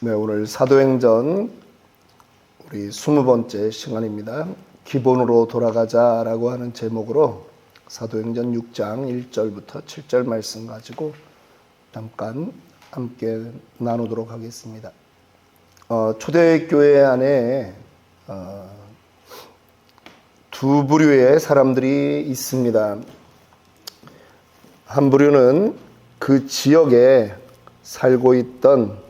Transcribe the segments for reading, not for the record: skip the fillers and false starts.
네, 오늘 사도행전 우리 20번째 시간입니다. 기본으로 돌아가자라고 하는 제목으로 사도행전 6장 1절부터 7절 말씀 가지고 잠깐 함께 나누도록 하겠습니다. 초대교회 안에 두 부류의 사람들이 있습니다. 한 부류는 그 지역에 살고 있던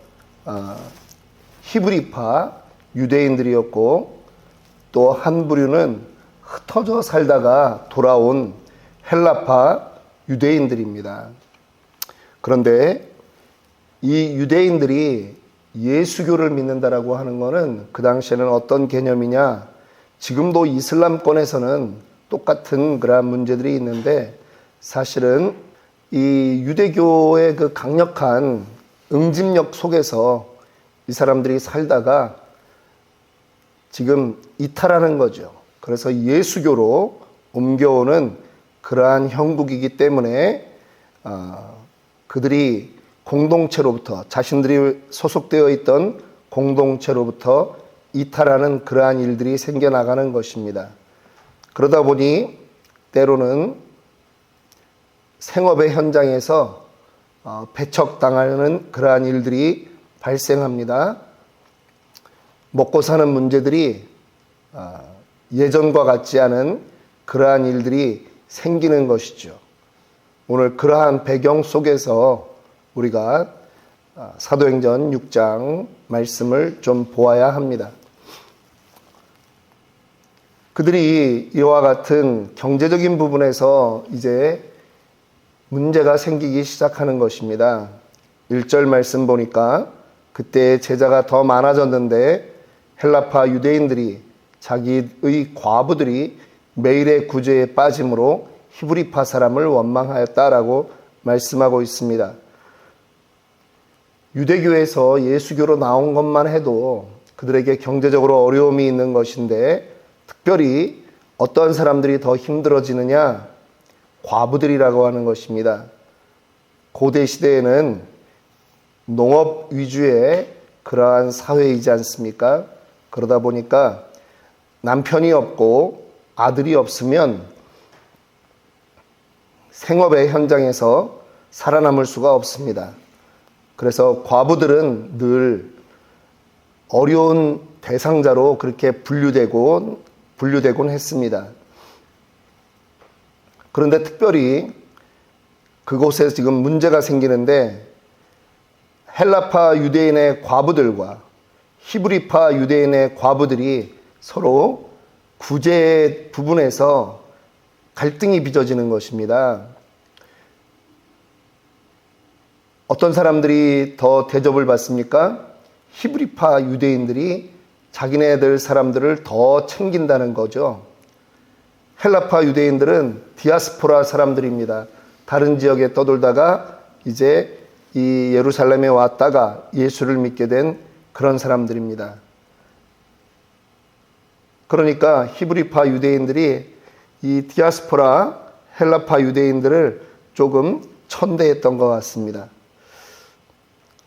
히브리파 유대인들이었고, 또 한 부류는 흩어져 살다가 돌아온 헬라파 유대인들입니다. 그런데 이 유대인들이 예수교를 믿는다라고 하는 것은 그 당시에는 어떤 개념이냐, 지금도 이슬람권에서는 똑같은 그러한 문제들이 있는데, 사실은 이 유대교의 그 강력한 응집력 속에서 이 사람들이 살다가 지금 이탈하는 거죠. 그래서 예수교로 옮겨오는 그러한 형국이기 때문에 그들이 공동체로부터, 자신들이 소속되어 있던 공동체로부터 이탈하는 그러한 일들이 생겨나가는 것입니다. 그러다 보니 때로는 생업의 현장에서 배척당하는 그러한 일들이 발생합니다. 먹고 사는 문제들이 예전과 같지 않은 그러한 일들이 생기는 것이죠. 오늘 그러한 배경 속에서 우리가 사도행전 6장 말씀을 좀 보아야 합니다. 그들이 이와 같은 경제적인 부분에서 이제 문제가 생기기 시작하는 것입니다. 1절 말씀 보니까 그때 제자가 더 많아졌는데 헬라파 유대인들이 자기의 과부들이 매일의 구제에 빠짐으로 히브리파 사람을 원망하였다라고 말씀하고 있습니다. 유대교에서 예수교로 나온 것만 해도 그들에게 경제적으로 어려움이 있는 것인데, 특별히 어떤 사람들이 더 힘들어지느냐? 과부들이라고 하는 것입니다. 고대 시대에는 농업 위주의 그러한 사회이지 않습니까? 그러다 보니까 남편이 없고 아들이 없으면 생업의 현장에서 살아남을 수가 없습니다. 그래서 과부들은 늘 어려운 대상자로 그렇게 분류되곤 했습니다. 그런데 특별히 그곳에 지금 문제가 생기는데, 헬라파 유대인의 과부들과 히브리파 유대인의 과부들이 서로 구제 부분에서 갈등이 빚어지는 것입니다. 어떤 사람들이 더 대접을 받습니까? 히브리파 유대인들이 자기네들 사람들을 더 챙긴다는 거죠. 헬라파 유대인들은 디아스포라 사람들입니다. 다른 지역에 떠돌다가 이제 이 예루살렘에 왔다가 예수를 믿게 된 그런 사람들입니다. 그러니까 히브리파 유대인들이 이 디아스포라 헬라파 유대인들을 조금 천대했던 것 같습니다.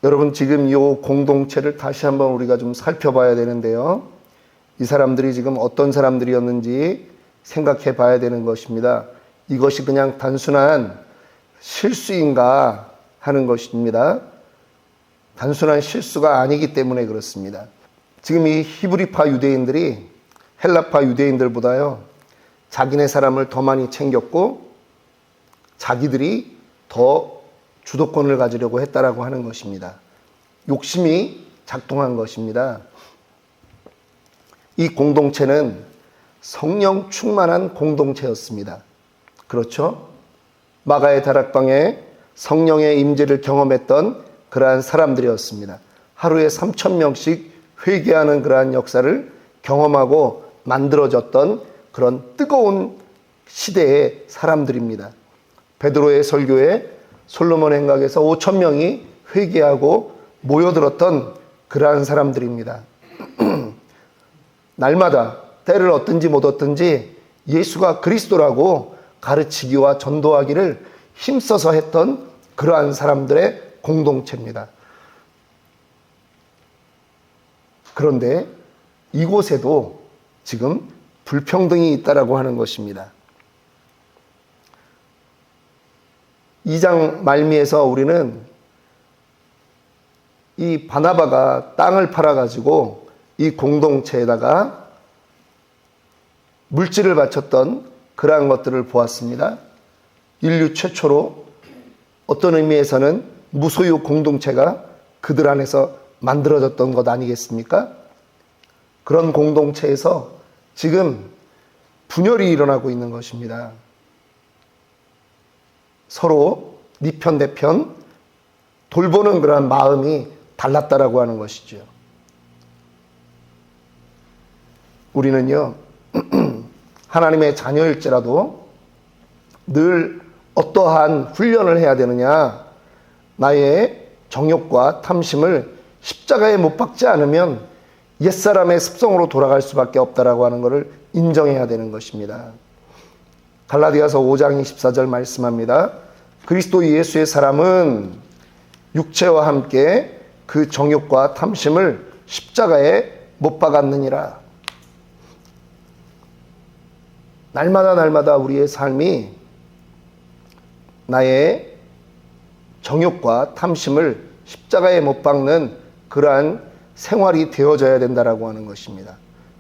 여러분, 지금 이 공동체를 다시 한번 우리가 좀 살펴봐야 되는데요. 이 사람들이 지금 어떤 사람들이었는지 생각해 봐야 되는 것입니다. 이것이 그냥 단순한 실수인가 하는 것입니다. 단순한 실수가 아니기 때문에 그렇습니다. 지금 이 히브리파 유대인들이 헬라파 유대인들보다요, 자기네 사람을 더 많이 챙겼고 자기들이 더 주도권을 가지려고 했다라고 하는 것입니다. 욕심이 작동한 것입니다. 이 공동체는 성령 충만한 공동체였습니다. 그렇죠? 마가의 다락방에 성령의 임재를 경험했던 그러한 사람들이었습니다. 하루에 3,000명씩 회개하는 그러한 역사를 경험하고 만들어졌던 그런 뜨거운 시대의 사람들입니다. 베드로의 설교에 솔로몬 행각에서 5,000명이 회개하고 모여들었던 그러한 사람들입니다. 날마다 때를 얻든지 못 얻든지 예수가 그리스도라고 가르치기와 전도하기를 힘써서 했던 그러한 사람들의 공동체입니다. 그런데 이곳에도 지금 불평등이 있다라고 하는 것입니다. 2장 말미에서 우리는 이 바나바가 땅을 팔아가지고 이 공동체에다가 물질을 바쳤던 그러한 것들을 보았습니다. 인류 최초로 어떤 의미에서는 무소유 공동체가 그들 안에서 만들어졌던 것 아니겠습니까? 그런 공동체에서 지금 분열이 일어나고 있는 것입니다. 서로 네 편 내 편 돌보는 그러한 마음이 달랐다라고 하는 것이죠. 우리는요, 하나님의 자녀일지라도 늘 어떠한 훈련을 해야 되느냐? 나의 정욕과 탐심을 십자가에 못 박지 않으면 옛사람의 습성으로 돌아갈 수밖에 없다라고 하는 것을 인정해야 되는 것입니다. 갈라디아서 5장 24절 말씀합니다. 그리스도 예수의 사람은 육체와 함께 그 정욕과 탐심을 십자가에 못 박았느니라. 날마다 우리의 삶이 나의 정욕과 탐심을 십자가에 못 박는 그러한 생활이 되어져야 된다라고 하는 것입니다.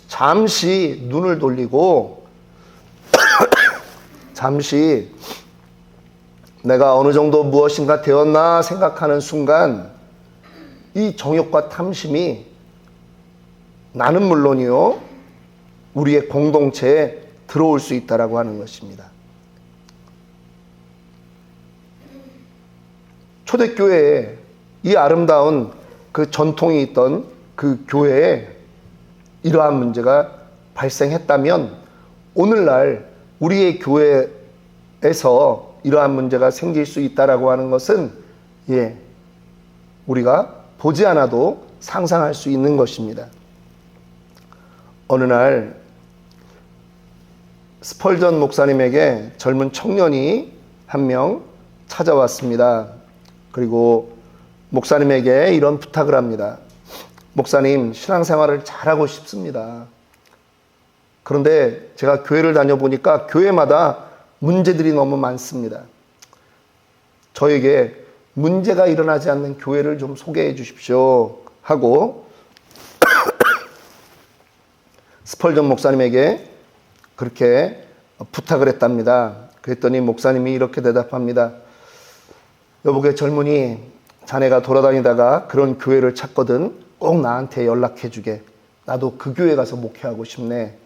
잠시 눈을 돌리고 잠시 내가 어느 정도 무엇인가 되었나 생각하는 순간 이 정욕과 탐심이 나는 물론이요 우리의 공동체에 들어올 수 있다라고 하는 것입니다. 초대교회에 이 아름다운 그 전통이 있던 그 교회에 이러한 문제가 발생했다면 오늘날 우리의 교회에서 이러한 문제가 생길 수 있다라고 하는 것은 우리가 보지 않아도 상상할 수 있는 것입니다. 어느 날 스펄전 목사님에게 젊은 청년이 한 명 찾아왔습니다. 그리고 목사님에게 이런 부탁을 합니다. 목사님, 신앙생활을 잘하고 싶습니다. 그런데 제가 교회를 다녀보니까 교회마다 문제들이 너무 많습니다. 저에게 문제가 일어나지 않는 교회를 좀 소개해 주십시오 하고 스펄전 목사님에게 그렇게 부탁을 했답니다. 그랬더니 목사님이 이렇게 대답합니다. 여보게 젊은이, 자네가 돌아다니다가 그런 교회를 찾거든 꼭 나한테 연락해 주게. 나도 그 교회 가서 목회하고 싶네.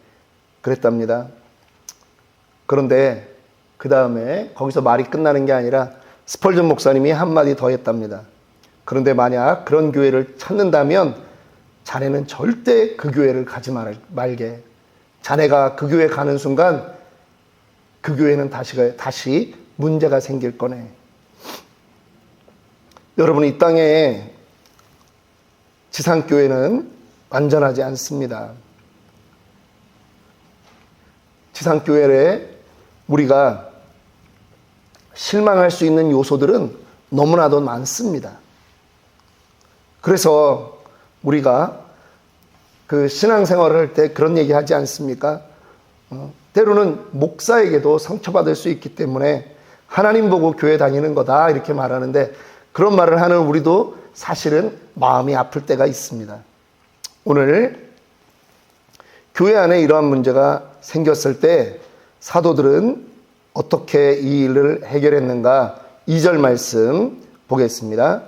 그랬답니다. 그런데 그 다음에 거기서 말이 끝나는 게 아니라 스펄전 목사님이 한마디 더 했답니다. 그런데 만약 그런 교회를 찾는다면 자네는 절대 그 교회를 가지 말게. 자네가 그 교회 가는 순간 그 교회는 다시 문제가 생길 거네. 여러분, 이 땅에 지상교회는 완전하지 않습니다. 지상교회에 우리가 실망할 수 있는 요소들은 너무나도 많습니다. 그래서 우리가 그 신앙생활을 할 때 그런 얘기 하지 않습니까? 때로는 목사에게도 상처받을 수 있기 때문에 하나님 보고 교회 다니는 거다 이렇게 말하는데 그런 말을 하는 우리도 사실은 마음이 아플 때가 있습니다. 오늘 교회 안에 이러한 문제가 생겼을 때 사도들은 어떻게 이 일을 해결했는가? 2절 말씀 보겠습니다.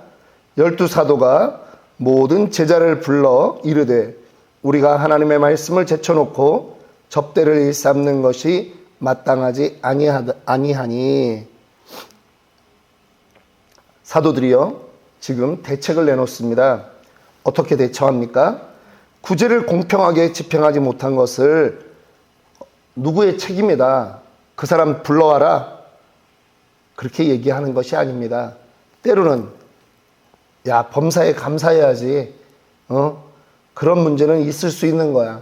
12사도가 모든 제자를 불러 이르되 우리가 하나님의 말씀을 제쳐놓고 접대를 일삼는 것이 마땅하지 아니하니. 사도들이요 지금 대책을 내놓습니다. 어떻게 대처합니까? 구제를 공평하게 집행하지 못한 것을 누구의 책임이다. 그 사람 불러와라. 그렇게 얘기하는 것이 아닙니다. 때로는 야, 범사에 감사해야지. 그런 문제는 있을 수 있는 거야.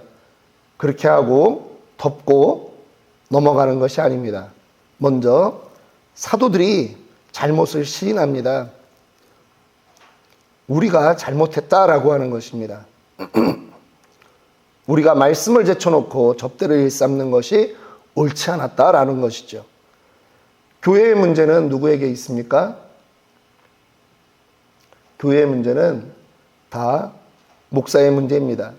그렇게 하고 덮고 넘어가는 것이 아닙니다. 먼저 사도들이 잘못을 시인합니다. 우리가 잘못했다라고 하는 것입니다. 우리가 말씀을 제쳐놓고 접대를 일삼는 것이 옳지 않았다라는 것이죠. 교회의 문제는 누구에게 있습니까? 교회의 문제는 다 목사의 문제입니다.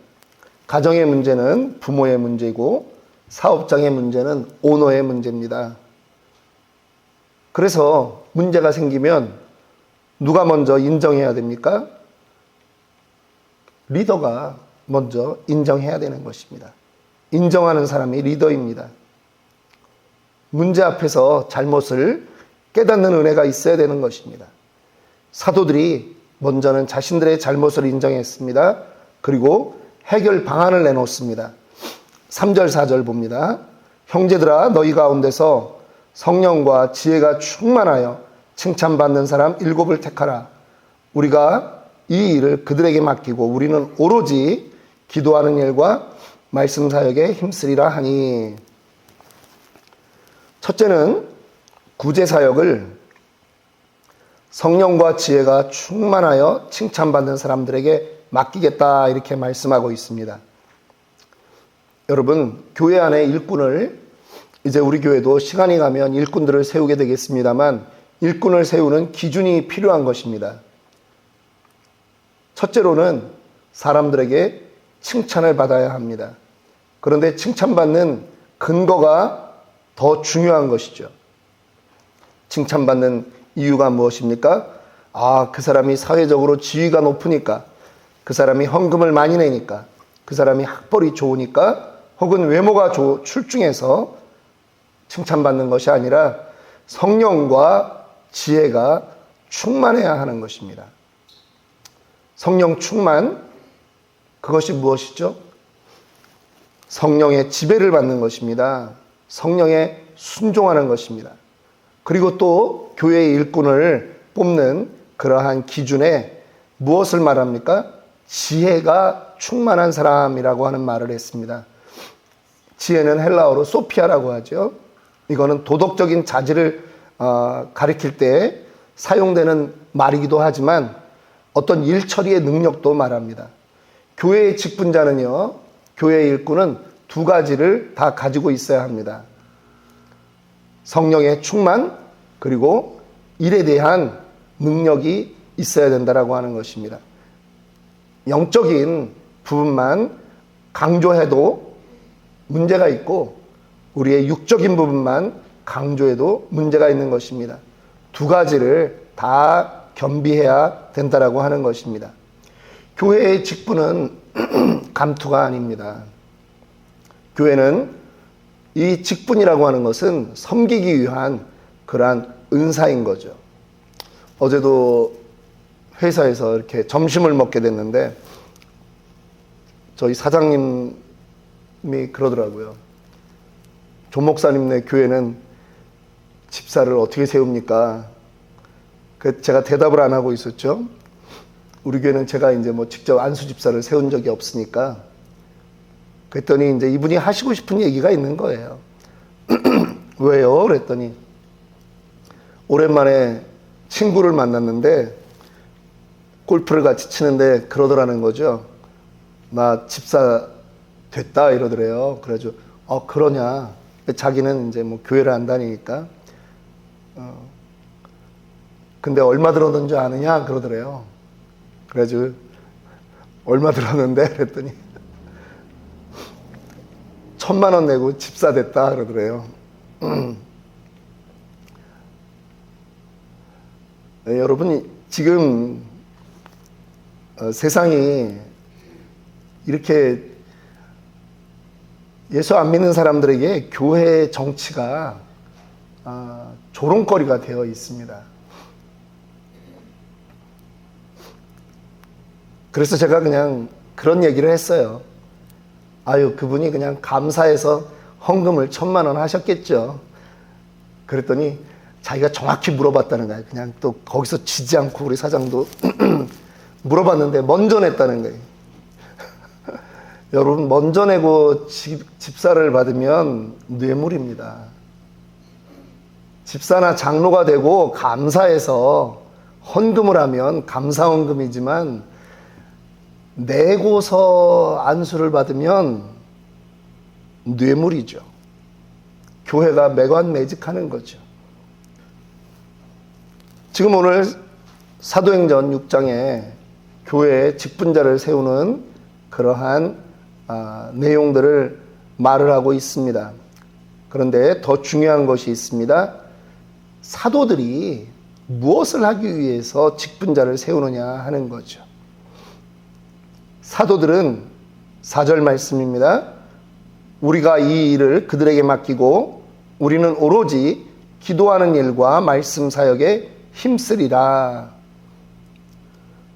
가정의 문제는 부모의 문제고 사업장의 문제는 오너의 문제입니다. 그래서 문제가 생기면 누가 먼저 인정해야 됩니까? 리더가 먼저 인정해야 되는 것입니다. 인정하는 사람이 리더입니다. 문제 앞에서 잘못을 깨닫는 은혜가 있어야 되는 것입니다. 사도들이 먼저는 자신들의 잘못을 인정했습니다. 그리고 해결 방안을 내놓습니다. 3절 4절 봅니다. 형제들아 너희 가운데서 성령과 지혜가 충만하여 칭찬받는 사람 7을 택하라. 우리가 이 일을 그들에게 맡기고 우리는 오로지 기도하는 일과 말씀 사역에 힘쓰리라 하니. 첫째는 구제 사역을 성령과 지혜가 충만하여 칭찬받는 사람들에게 맡기겠다 이렇게 말씀하고 있습니다. 여러분, 교회 안에 일꾼을 이제 우리 교회도 시간이 가면 일꾼들을 세우게 되겠습니다만 일꾼을 세우는 기준이 필요한 것입니다. 첫째로는 사람들에게 칭찬을 받아야 합니다. 그런데 칭찬받는 근거가 더 중요한 것이죠. 칭찬받는 이유가 무엇입니까? 그 사람이 사회적으로 지위가 높으니까, 그 사람이 헌금을 많이 내니까, 그 사람이 학벌이 좋으니까, 혹은 외모가 출중해서 칭찬받는 것이 아니라 성령과 지혜가 충만해야 하는 것입니다. 성령 충만, 그것이 무엇이죠? 성령의 지배를 받는 것입니다. 성령에 순종하는 것입니다. 그리고 또 교회의 일꾼을 뽑는 그러한 기준에 무엇을 말합니까? 지혜가 충만한 사람이라고 하는 말을 했습니다. 지혜는 헬라어로 소피아라고 하죠. 이거는 도덕적인 자질을 가리킬 때 사용되는 말이기도 하지만 어떤 일 처리의 능력도 말합니다. 교회의 직분자는요, 교회의 일꾼은 두 가지를 다 가지고 있어야 합니다. 성령의 충만, 그리고 일에 대한 능력이 있어야 된다라고 하는 것입니다. 영적인 부분만 강조해도 문제가 있고 우리의 육적인 부분만 강조해도 문제가 있는 것입니다. 두 가지를 다 겸비해야 된다라고 하는 것입니다. 교회의 직분은 감투가 아닙니다. 교회는 이 직분이라고 하는 것은 섬기기 위한 그러한 은사인 거죠. 어제도 회사에서 이렇게 점심을 먹게 됐는데 저희 사장님이 그러더라고요. 조 목사님네 교회는 집사를 어떻게 세웁니까? 제가 대답을 안 하고 있었죠. 우리 교회는 제가 이제 직접 안수 집사를 세운 적이 없으니까. 그랬더니 이제 이분이 하시고 싶은 얘기가 있는 거예요. 왜요? 그랬더니 오랜만에 친구를 만났는데 골프를 같이 치는데 그러더라는 거죠. 나 집사 됐다 이러더래요. 그래가지고 그러냐. 자기는 이제 교회를 안 다니니까. 근데 얼마 들었는지 아느냐 그러더래요. 그래가지고 얼마 들었는데 그랬더니 1,000,000원 내고 집사 됐다 그러더래요. 네, 여러분이 지금 세상이 이렇게 예수 안 믿는 사람들에게 교회 정치가 조롱거리가 되어 있습니다. 그래서 제가 그냥 그런 얘기를 했어요. 그분이 그냥 감사해서 헌금을 1,000,000원 하셨겠죠. 그랬더니 자기가 정확히 물어봤다는 거예요. 그냥 또 거기서 지지 않고 우리 사장도 물어봤는데 먼저 냈다는 거예요. 여러분, 먼저 내고 집사를 받으면 뇌물입니다. 집사나 장로가 되고 감사해서 헌금을 하면 감사헌금이지만 내고서 안수를 받으면 뇌물이죠. 교회가 매관매직하는 거죠. 지금 오늘 사도행전 6장에 교회에 직분자를 세우는 그러한 내용들을 말을 하고 있습니다. 그런데 더 중요한 것이 있습니다. 사도들이 무엇을 하기 위해서 직분자를 세우느냐 하는 거죠. 사도들은 4절 말씀입니다. 우리가 이 일을 그들에게 맡기고 우리는 오로지 기도하는 일과 말씀 사역에 힘쓰리라.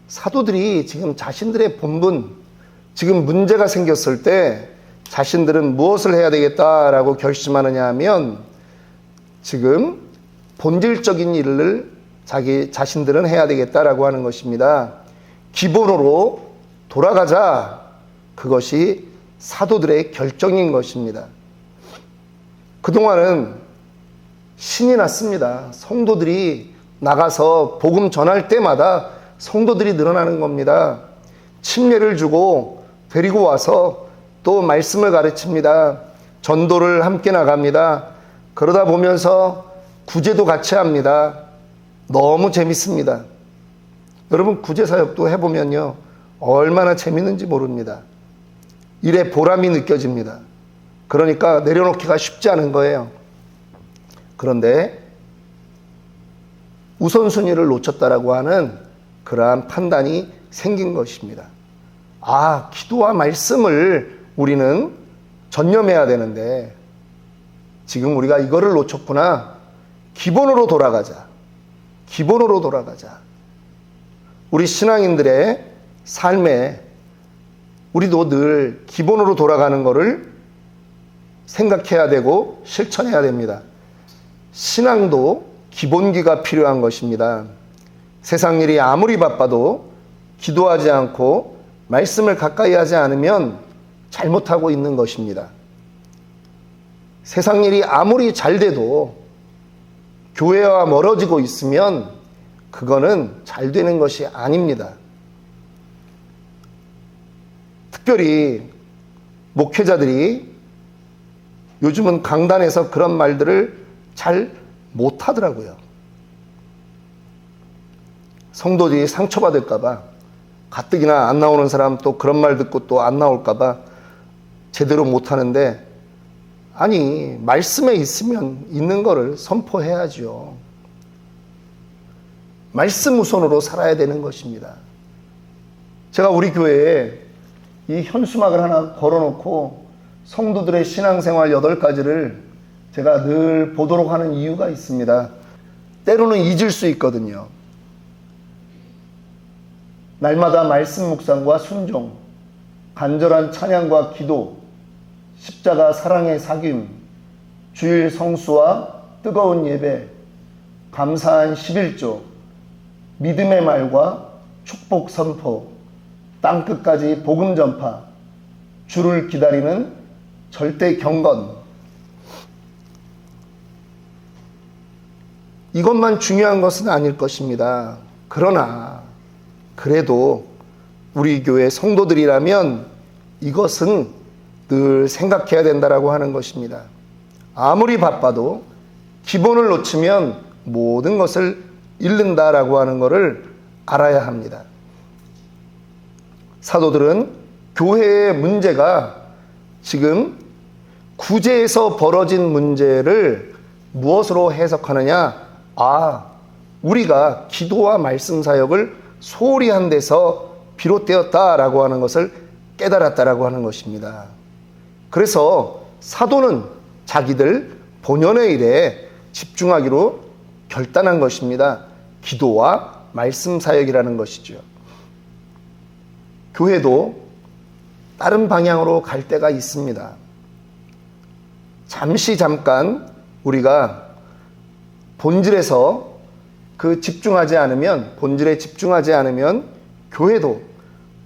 사도들이 지금 자신들의 본분, 지금 문제가 생겼을 때 자신들은 무엇을 해야 되겠다라고 결심하느냐 하면 지금 본질적인 일을 자신들은 해야 되겠다라고 하는 것입니다. 기본으로 돌아가자. 그것이 사도들의 결정인 것입니다. 그동안은 신이 났습니다. 성도들이 나가서 복음 전할 때마다 성도들이 늘어나는 겁니다. 침례를 주고 데리고 와서 또 말씀을 가르칩니다. 전도를 함께 나갑니다. 그러다 보면서 구제도 같이 합니다. 너무 재밌습니다. 여러분 구제사역도 해보면요 얼마나 재밌는지 모릅니다. 일에 보람이 느껴집니다. 그러니까 내려놓기가 쉽지 않은 거예요. 그런데 우선순위를 놓쳤다라고 하는 그러한 판단이 생긴 것입니다. 기도와 말씀을 우리는 전념해야 되는데 지금 우리가 이거를 놓쳤구나. 기본으로 돌아가자. 기본으로 돌아가자. 우리 신앙인들의 삶에 우리도 늘 기본으로 돌아가는 것을 생각해야 되고 실천해야 됩니다. 신앙도 기본기가 필요한 것입니다. 세상 일이 아무리 바빠도 기도하지 않고 말씀을 가까이 하지 않으면 잘못하고 있는 것입니다. 세상 일이 아무리 잘 돼도 교회와 멀어지고 있으면 그거는 잘 되는 것이 아닙니다. 특별히 목회자들이 요즘은 강단에서 그런 말들을 잘 못하더라고요. 성도들이 상처받을까봐 가뜩이나 안 나오는 사람 또 그런 말 듣고 또 안 나올까봐 제대로 못하는데 아니 말씀에 있으면 있는 거를 선포해야죠. 말씀 우선으로 살아야 되는 것입니다. 제가 우리 교회에 이 현수막을 하나 걸어놓고 성도들의 신앙생활 8가지를 제가 늘 보도록 하는 이유가 있습니다. 때로는 잊을 수 있거든요. 날마다 말씀 묵상과 순종, 간절한 찬양과 기도, 십자가 사랑의 사귐, 주일 성수와 뜨거운 예배, 감사한 11조, 믿음의 말과 축복 선포, 땅끝까지 복음 전파, 주를 기다리는 절대 경건. 이것만 중요한 것은 아닐 것입니다. 그러나 그래도 우리 교회 성도들이라면 이것은 늘 생각해야 된다라고 하는 것입니다. 아무리 바빠도 기본을 놓치면 모든 것을 잃는다라고 하는 것을 알아야 합니다. 사도들은 교회의 문제가 지금 구제에서 벌어진 문제를 무엇으로 해석하느냐? 우리가 기도와 말씀 사역을 소홀히 한 데서 비롯되었다라고 하는 것을 깨달았다라고 하는 것입니다. 그래서 사도는 자기들 본연의 일에 집중하기로 결단한 것입니다. 기도와 말씀 사역이라는 것이죠. 교회도 다른 방향으로 갈 때가 있습니다. 잠깐 우리가 본질에서 본질에 집중하지 않으면 교회도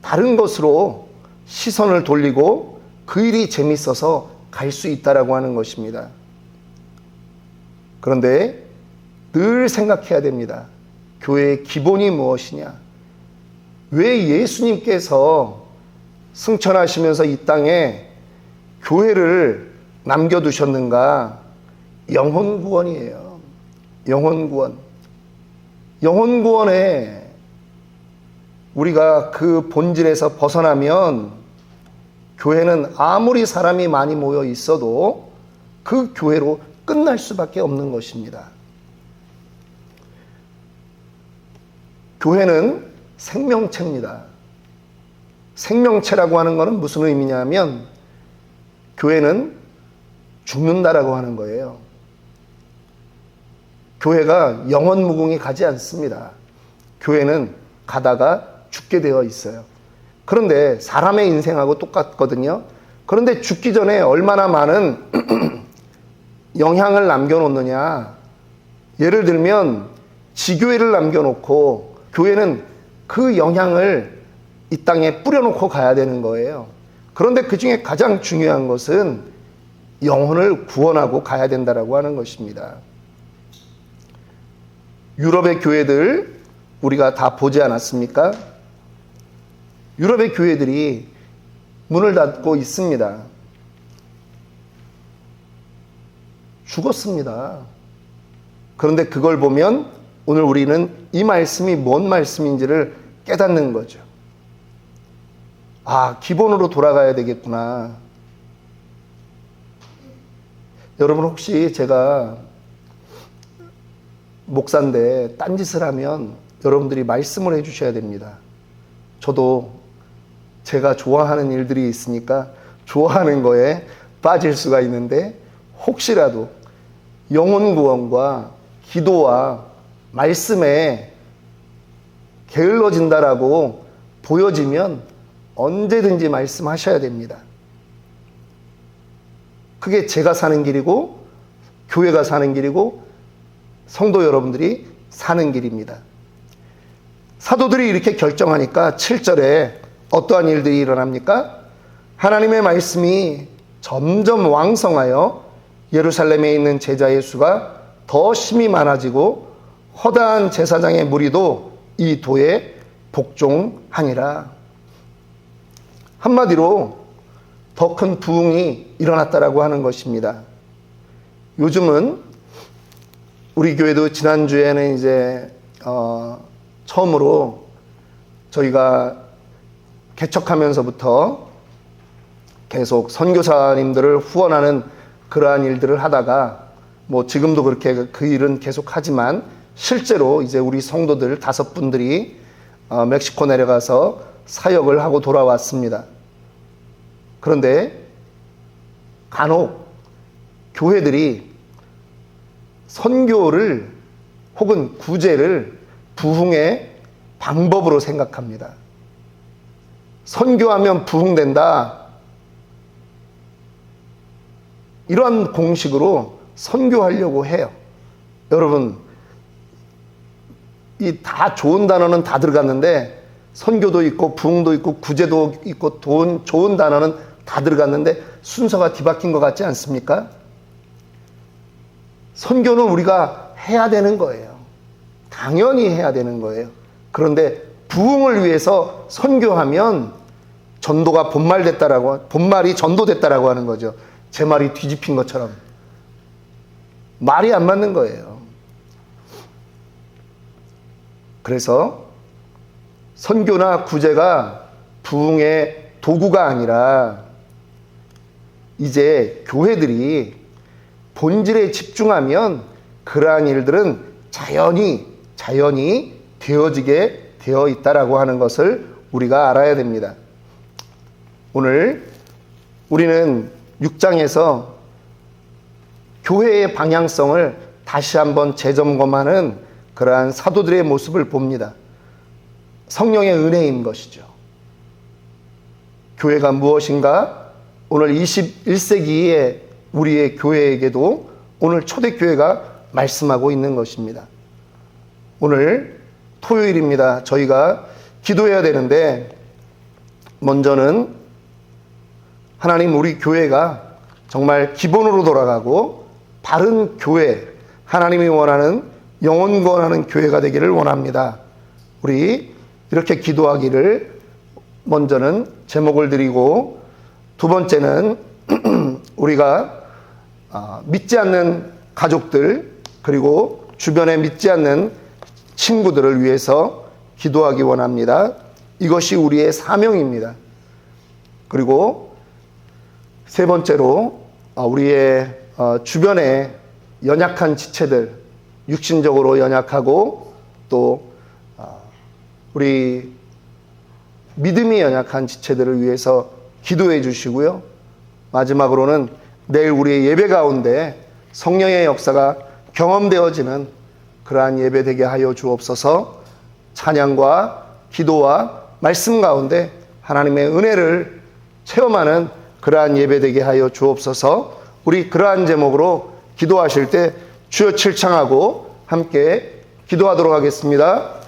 다른 것으로 시선을 돌리고 그 일이 재밌어서 갈 수 있다라고 하는 것입니다. 그런데 늘 생각해야 됩니다. 교회의 기본이 무엇이냐? 왜 예수님께서 승천하시면서 이 땅에 교회를 남겨두셨는가? 영혼 구원이에요. 영혼 구원. 영혼 구원에 우리가 그 본질에서 벗어나면 교회는 아무리 사람이 많이 모여 있어도 그 교회로 끝날 수밖에 없는 것입니다. 교회는 생명체입니다. 생명체라고 하는 것은 무슨 의미냐면 교회는 죽는다라고 하는 거예요. 교회가 영원 무궁히 가지 않습니다. 교회는 가다가 죽게 되어 있어요. 그런데 사람의 인생하고 똑같거든요. 그런데 죽기 전에 얼마나 많은 영향을 남겨놓느냐. 예를 들면 지교회를 남겨놓고 교회는 그 영향을 이 땅에 뿌려놓고 가야 되는 거예요. 그런데 그 중에 가장 중요한 것은 영혼을 구원하고 가야 된다라고 하는 것입니다. 유럽의 교회들 우리가 다 보지 않았습니까? 유럽의 교회들이 문을 닫고 있습니다. 죽었습니다. 그런데 그걸 보면 오늘 우리는 이 말씀이 뭔 말씀인지를 깨닫는 거죠. 아, 기본으로 돌아가야 되겠구나. 여러분 혹시 제가 목사인데 딴짓을 하면 여러분들이 말씀을 해주셔야 됩니다. 저도 제가 좋아하는 일들이 있으니까 좋아하는 거에 빠질 수가 있는데 혹시라도 영혼 구원과 기도와 말씀에 게을러진다라고 보여지면 언제든지 말씀하셔야 됩니다. 그게 제가 사는 길이고 교회가 사는 길이고 성도 여러분들이 사는 길입니다. 사도들이 이렇게 결정하니까 7절에 어떠한 일들이 일어납니까? 하나님의 말씀이 점점 왕성하여 예루살렘에 있는 제자의 수가 더 심히 많아지고 허다한 제사장의 무리도 이 도에 복종하니라. 한마디로 더 큰 부흥이 일어났다라고 하는 것입니다. 요즘은 우리 교회도 지난주에는 이제 처음으로 저희가 개척하면서부터 계속 선교사님들을 후원하는 그러한 일들을 하다가 뭐 지금도 그렇게 그 일은 계속 하지만 실제로 이제 우리 성도들 5분들이 멕시코 내려가서 사역을 하고 돌아왔습니다. 그런데 간혹 교회들이 선교를 혹은 구제를 부흥의 방법으로 생각합니다. 선교하면 부흥된다. 이러한 공식으로 선교하려고 해요. 여러분, 이 다 좋은 단어는 다 들어갔는데 선교도 있고 부흥도 있고 구제도 있고 좋은 단어는 다 들어갔는데 순서가 뒤바뀐 것 같지 않습니까? 선교는 우리가 해야 되는 거예요. 당연히 해야 되는 거예요. 그런데 부흥을 위해서 선교하면 전도가 본말이 전도됐다라고 하는 거죠. 제 말이 뒤집힌 것처럼. 말이 안 맞는 거예요. 그래서 선교나 구제가 부흥의 도구가 아니라 이제 교회들이 본질에 집중하면 그러한 일들은 자연히 되어지게 되어 있다라고 하는 것을 우리가 알아야 됩니다. 오늘 우리는 6장에서 교회의 방향성을 다시 한번 재점검하는 그러한 사도들의 모습을 봅니다. 성령의 은혜인 것이죠. 교회가 무엇인가? 오늘 21세기의 우리의 교회에게도 오늘 초대교회가 말씀하고 있는 것입니다. 오늘 토요일입니다. 저희가 기도해야 되는데 먼저는 하나님 우리 교회가 정말 기본으로 돌아가고 바른 교회, 하나님이 원하는 영혼 구원하는 교회가 되기를 원합니다. 우리 이렇게 기도하기를 먼저는 제목을 드리고, 두 번째는 우리가 믿지 않는 가족들, 그리고 주변에 믿지 않는 친구들을 위해서 기도하기 원합니다. 이것이 우리의 사명입니다. 그리고 세 번째로 우리의 주변에 연약한 지체들, 육신적으로 연약하고 또 우리 믿음이 연약한 지체들을 위해서 기도해 주시고요. 마지막으로는 내일 우리의 예배 가운데 성령의 역사가 경험되어지는 그러한 예배 되게 하여 주옵소서. 찬양과 기도와 말씀 가운데 하나님의 은혜를 체험하는 그러한 예배 되게 하여 주옵소서. 우리 그러한 제목으로 기도하실 때 주여 칠창하고 함께 기도하도록 하겠습니다.